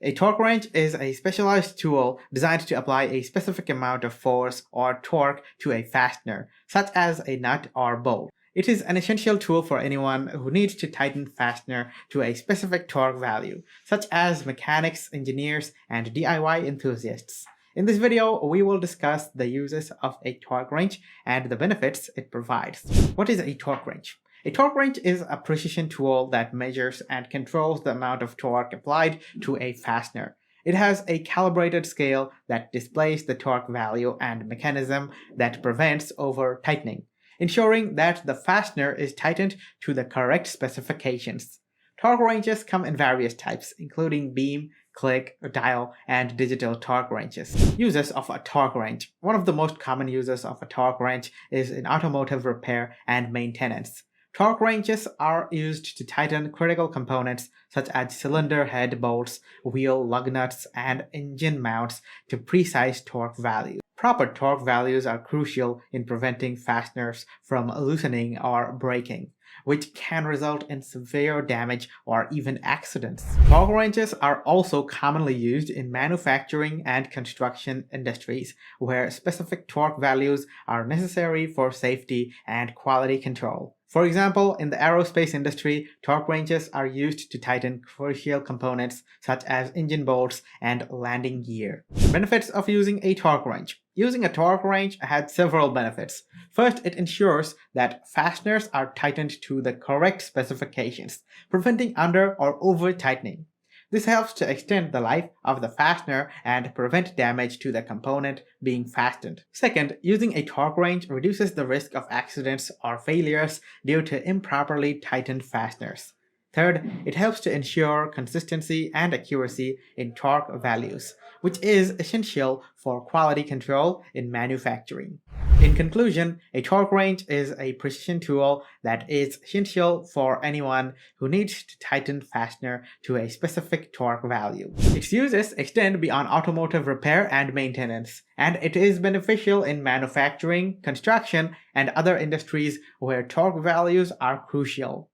A torque wrench is a specialized tool designed to apply a specific amount of force or torque to a fastener, such as a nut or bolt. It is an essential tool for anyone who needs to tighten fastener to a specific torque value, such as mechanics, engineers, and DIY enthusiasts. In this video, we will discuss the uses of a torque wrench and the benefits it provides. What is a torque wrench? A torque wrench is a precision tool that measures and controls the amount of torque applied to a fastener. It has a calibrated scale that displays the torque value and mechanism that prevents over-tightening, ensuring that the fastener is tightened to the correct specifications. Torque wrenches come in various types, including beam, click, dial, and digital torque wrenches. Uses of a torque wrench. One of the most common uses of a torque wrench is in automotive repair and maintenance. Torque wrenches are used to tighten critical components such as cylinder head bolts, wheel lug nuts, and engine mounts to precise torque values. Proper torque values are crucial in preventing fasteners from loosening or breaking, which can result in severe damage or even accidents. Torque wrenches are also commonly used in manufacturing and construction industries, where specific torque values are necessary for safety and quality control. For example, in the aerospace industry, torque wrenches are used to tighten crucial components such as engine bolts and landing gear. Benefits of using a torque wrench. Using a torque wrench has several benefits. First, it ensures that fasteners are tightened to the correct specifications, preventing under or over tightening. This helps to extend the life of the fastener and prevent damage to the component being fastened. Second, using a torque wrench reduces the risk of accidents or failures due to improperly tightened fasteners. Third, it helps to ensure consistency and accuracy in torque values, which is essential for quality control in manufacturing. In conclusion, a torque wrench is a precision tool that is essential for anyone who needs to tighten fastener to a specific torque value. Its uses extend beyond automotive repair and maintenance, and it is beneficial in manufacturing, construction, and other industries where torque values are crucial.